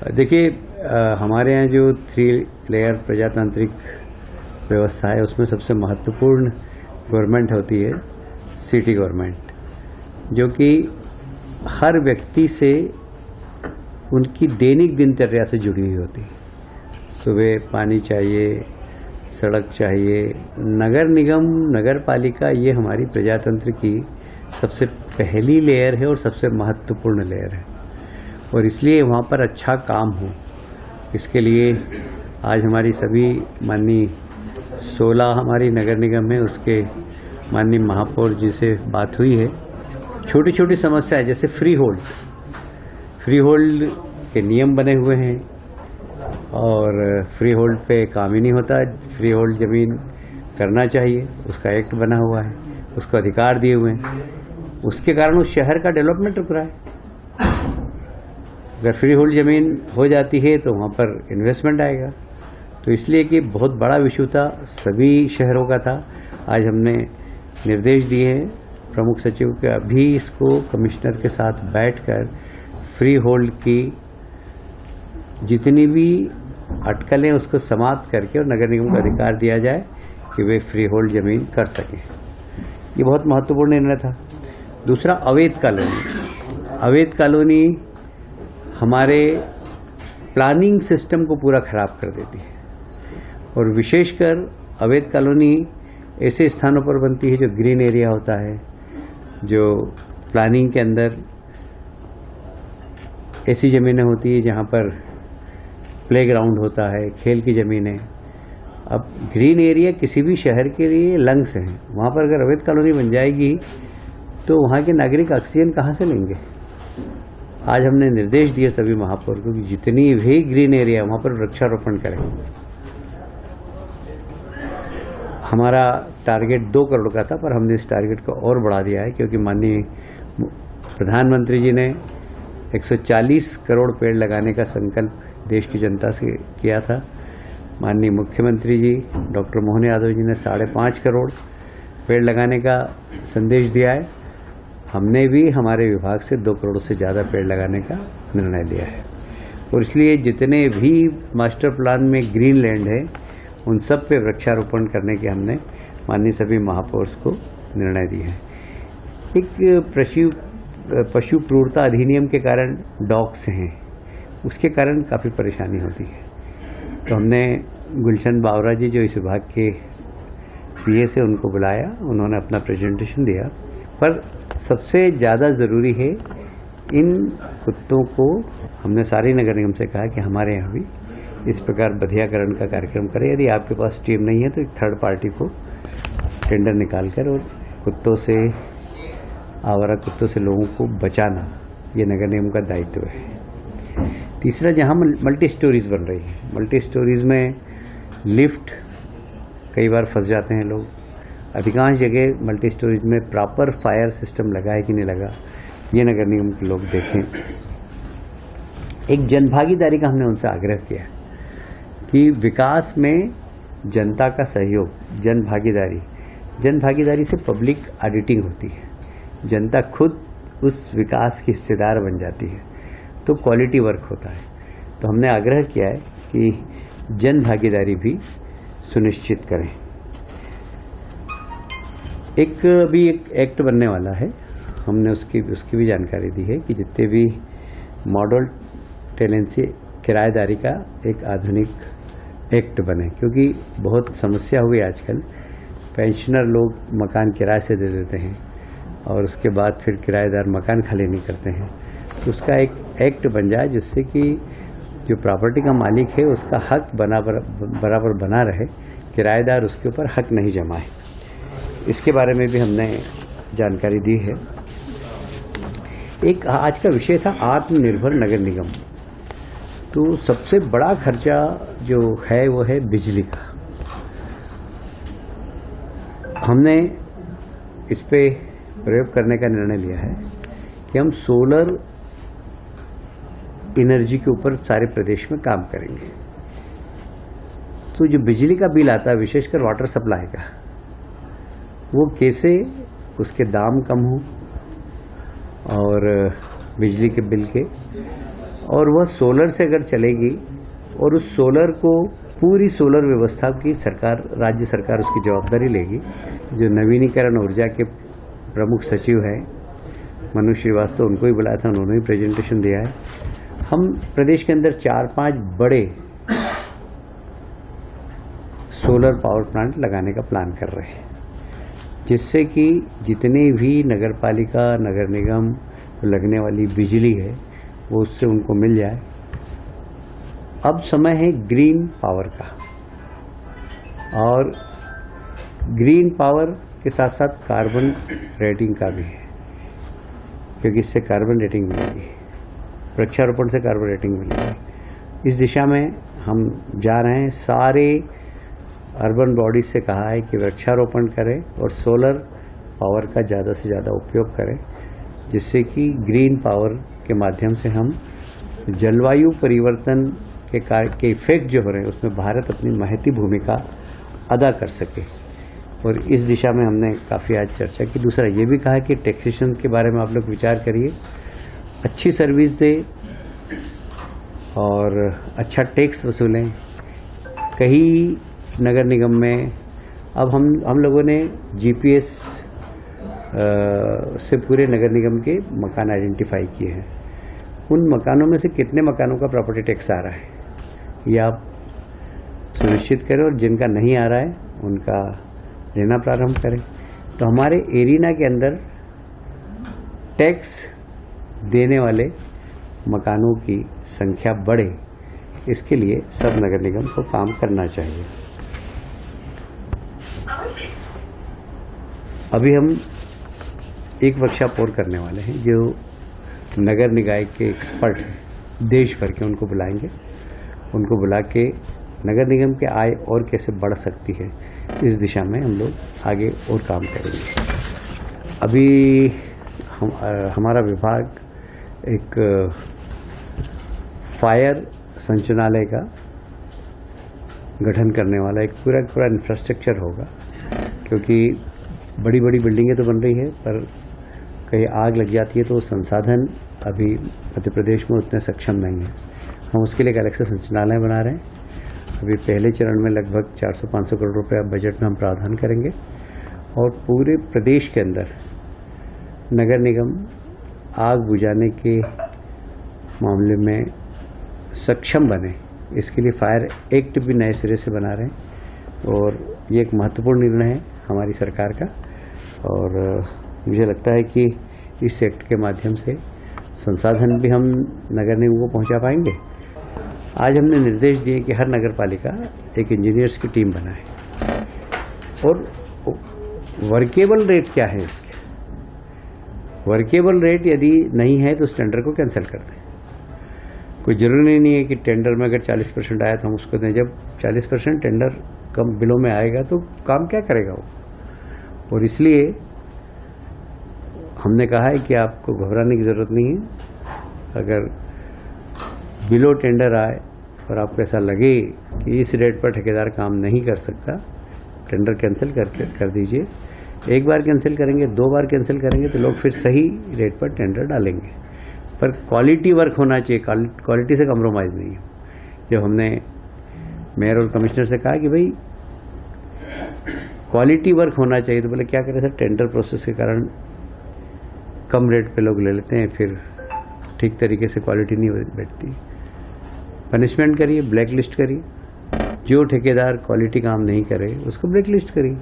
देखिए, हमारे यहाँ जो 3 लेयर प्रजातांत्रिक व्यवस्था है उसमें सबसे महत्वपूर्ण गवर्नमेंट होती है सिटी गवर्नमेंट, जो कि हर व्यक्ति से उनकी दैनिक दिनचर्या से जुड़ी हुई होती है। सुबह पानी चाहिए, सड़क चाहिए। नगर निगम, नगर पालिका, ये हमारी प्रजातंत्र की सबसे पहली लेयर है और सबसे महत्वपूर्ण लेयर है, और इसलिए वहाँ पर अच्छा काम हो, इसके लिए आज हमारी सभी माननीय 16 हमारी नगर निगम है, उसके माननीय महापौर जी से बात हुई है। छोटी छोटी समस्याएं जैसे फ्री होल्ड के नियम बने हुए हैं और फ्री होल्ड पे काम ही नहीं होता। फ्री होल्ड जमीन करना चाहिए, उसका एक्ट बना हुआ है, उसको अधिकार दिए हुए हैं, उसके कारण उस शहर का डेवलपमेंट रुक रहा है। अगर फ्री होल्ड जमीन हो जाती है तो वहाँ पर इन्वेस्टमेंट आएगा। तो इसलिए कि बहुत बड़ा इशू था, सभी शहरों का था। आज हमने निर्देश दिए हैं प्रमुख सचिव के, अभी इसको कमिश्नर के साथ बैठकर फ्री होल्ड की जितनी भी अटकलें उसको समाप्त करके और नगर निगम को अधिकार दिया जाए कि वे फ्री होल्ड जमीन कर सकें। ये बहुत महत्वपूर्ण निर्णय था। दूसरा, अवैध कॉलोनी हमारे प्लानिंग सिस्टम को पूरा खराब कर देती है, और विशेषकर अवैध कॉलोनी ऐसे स्थानों पर बनती है जो ग्रीन एरिया होता है, जो प्लानिंग के अंदर ऐसी ज़मीनें होती है जहाँ पर प्लेग्राउंड होता है, खेल की ज़मीनें। अब ग्रीन एरिया किसी भी शहर के लिए लंग्स हैं, वहाँ पर अगर अवैध कॉलोनी बन जाएगी तो वहाँ के नागरिक ऑक्सीजन कहाँ से लेंगे। आज हमने निर्देश दिए सभी महापौर को कि जितनी भी ग्रीन एरिया वहाँ पर वृक्षारोपण करें। हमारा टारगेट 2 करोड़ का था, पर हमने इस टारगेट को और बढ़ा दिया है, क्योंकि माननीय प्रधानमंत्री जी ने 140 करोड़ पेड़ लगाने का संकल्प देश की जनता से किया था। माननीय मुख्यमंत्री जी डॉक्टर मोहन यादव जी ने 5.5 करोड़ पेड़ लगाने का संदेश दिया है। हमने भी हमारे विभाग से 2 करोड़ से ज़्यादा पेड़ लगाने का निर्णय लिया है, और इसलिए जितने भी मास्टर प्लान में ग्रीन लैंड है उन सब पे वृक्षारोपण करने के हमने माननीय सभी महापौर्स को निर्णय दिए हैं। एक पशु क्रूरता अधिनियम के कारण डॉग्स हैं, उसके कारण काफ़ी परेशानी होती है। तो हमने गुलशन बावरा जी जो इस विभाग के पीए से, उनको बुलाया, उन्होंने अपना प्रेजेंटेशन दिया। पर सबसे ज़्यादा ज़रूरी है इन कुत्तों को, हमने सारी नगर निगम से कहा कि हमारे यहाँ भी इस प्रकार बधियाकरण का कार्यक्रम करें। यदि आपके पास टीम नहीं है तो एक थर्ड पार्टी को टेंडर निकालकर और कुत्तों से, आवारा कुत्तों से लोगों को बचाना, ये नगर निगम का दायित्व है। तीसरा, जहाँ मल्टी स्टोरीज बन रही है, मल्टी स्टोरीज में लिफ्ट कई बार फंस जाते हैं लोग। अधिकांश जगह मल्टी स्टोरीज में प्रॉपर फायर सिस्टम लगा है कि नहीं लगा, ये नगर निगम के लोग देखें। एक जनभागीदारी का हमने उनसे आग्रह किया कि विकास में जनता का सहयोग, जनभागीदारी से पब्लिक ऑडिटिंग होती है, जनता खुद उस विकास की हिस्सेदार बन जाती है, तो क्वालिटी वर्क होता है। तो हमने आग्रह किया है कि जनभागीदारी भी सुनिश्चित करें। अभी एक एक्ट बनने वाला है, हमने उसकी भी जानकारी दी है कि जितने भी मॉडल टेनेंसी किराएदारी का एक आधुनिक एक्ट बने, क्योंकि बहुत समस्या हुई आजकल। पेंशनर लोग मकान किराए से दे देते हैं और उसके बाद फिर किराएदार मकान खाली नहीं करते हैं। तो उसका एक एक्ट बन जाए जिससे कि जो प्रॉपर्टी का मालिक है उसका हक बराबर बना रहे, किराएदार उसके ऊपर हक नहीं जमाए। इसके बारे में भी हमने जानकारी दी है। एक आज का विषय था आत्मनिर्भर नगर निगम। तो सबसे बड़ा खर्चा जो है वो है बिजली का। हमने इस पे प्रयोग करने का निर्णय लिया है कि हम सोलर एनर्जी के ऊपर सारे प्रदेश में काम करेंगे। तो जो बिजली का बिल आता है, विशेषकर वाटर सप्लाई का, वो कैसे उसके दाम कम हो और बिजली के बिल के, और वह सोलर से अगर चलेगी और उस सोलर को पूरी सोलर व्यवस्था की सरकार, राज्य सरकार उसकी जवाबदारी लेगी। जो नवीनीकरण ऊर्जा के प्रमुख सचिव हैं मनु श्रीवास्तव, उनको ही बुलाया था, उन्होंने ही प्रेजेंटेशन दिया है। हम प्रदेश के अंदर 4-5 बड़े सोलर पावर प्लांट लगाने का प्लान कर रहे हैं, जिससे कि जितने भी नगर पालिका, नगर निगम लगने वाली बिजली है वो उससे उनको मिल जाए। अब समय है ग्रीन पावर का, और ग्रीन पावर के साथ साथ कार्बन रेटिंग का भी है, क्योंकि इससे कार्बन रेटिंग मिलेगी, वृक्षारोपण से कार्बन रेटिंग मिलेगी। इस दिशा में हम जा रहे हैं। सारे अर्बन बॉडीज से कहा है कि वृक्षारोपण करें और सोलर पावर का ज़्यादा से ज़्यादा उपयोग करें, जिससे कि ग्रीन पावर के माध्यम से हम जलवायु परिवर्तन के इफेक्ट जो हो रहे हैं उसमें भारत अपनी महती भूमिका अदा कर सके। और इस दिशा में हमने काफ़ी आज चर्चा की। दूसरा ये भी कहा कि टैक्सेशन के बारे में आप लोग विचार करिए, अच्छी सर्विस दे और अच्छा टैक्स वसूलें। कई नगर निगम में अब हम लोगों ने जीपीएस से पूरे नगर निगम के मकान आइडेंटिफाई किए हैं। उन मकानों में से कितने मकानों का प्रॉपर्टी टैक्स आ रहा है ये आप सुनिश्चित करें, और जिनका नहीं आ रहा है उनका लेना प्रारंभ करें। तो हमारे एरिना के अंदर टैक्स देने वाले मकानों की संख्या बढ़े, इसके लिए सब नगर निगम को काम करना चाहिए। अभी हम एक वर्कशॉप और करने वाले हैं, जो नगर निकाय के एक्सपर्ट हैं देश भर के, उनको बुलाएंगे। उनको बुला के नगर निगम के आय और कैसे बढ़ सकती है, इस दिशा में हम लोग आगे और काम करेंगे। अभी हमारा विभाग एक फायर संचालनालय का गठन करने वाला, एक पूरा इंफ्रास्ट्रक्चर होगा, क्योंकि बड़ी बड़ी बिल्डिंगें तो बन रही है पर कहीं आग लग जाती है तो संसाधन अभी मध्य प्रदेश में उतने सक्षम नहीं है। हम उसके लिए एक अलग से संचालनालय बना रहे हैं। अभी पहले चरण में लगभग 400-500 करोड़ रुपये बजट में हम प्रावधान करेंगे, और पूरे प्रदेश के अंदर नगर निगम आग बुझाने के मामले में सक्षम बने, इसके लिए फायर एक्ट भी नए सिरे से बना रहे हैं। और ये एक महत्वपूर्ण निर्णय है हमारी सरकार का, और मुझे लगता है कि इस एक्ट के माध्यम से संसाधन भी हम नगर निगम को पहुंचा पाएंगे। आज हमने निर्देश दिए कि हर नगर पालिका एक इंजीनियर्स की टीम बनाए, और वर्केबल रेट क्या है इसके, वर्केबल रेट यदि नहीं है तो उस टेंडर को कैंसिल कर दें। कोई जरूरी नहीं है कि टेंडर में अगर 40% आया तो हम उसको दें। जब 40% टेंडर कम बिलों में आएगा तो काम क्या करेगा वो। और इसलिए हमने कहा है कि आपको घबराने की ज़रूरत नहीं है। अगर बिलो टेंडर आए और आपको ऐसा लगे कि इस रेट पर ठेकेदार काम नहीं कर सकता, टेंडर कैंसिल कर दीजिए। एक बार कैंसिल करेंगे, 2 बार कैंसिल करेंगे तो लोग फिर सही रेट पर टेंडर डालेंगे। पर क्वालिटी वर्क होना चाहिए, क्वालिटी से कम्प्रोमाइज़ नहीं है। जब हमने मेयर और कमिश्नर से कहा कि भाई क्वालिटी वर्क होना चाहिए, तो बोले क्या करें सर, टेंडर प्रोसेस के कारण कम रेट पे लोग ले लेते हैं, फिर ठीक तरीके से क्वालिटी नहीं बैठती। पनिशमेंट करिए, ब्लैक लिस्ट करिए। जो ठेकेदार क्वालिटी काम नहीं करे उसको ब्लैक लिस्ट करिए।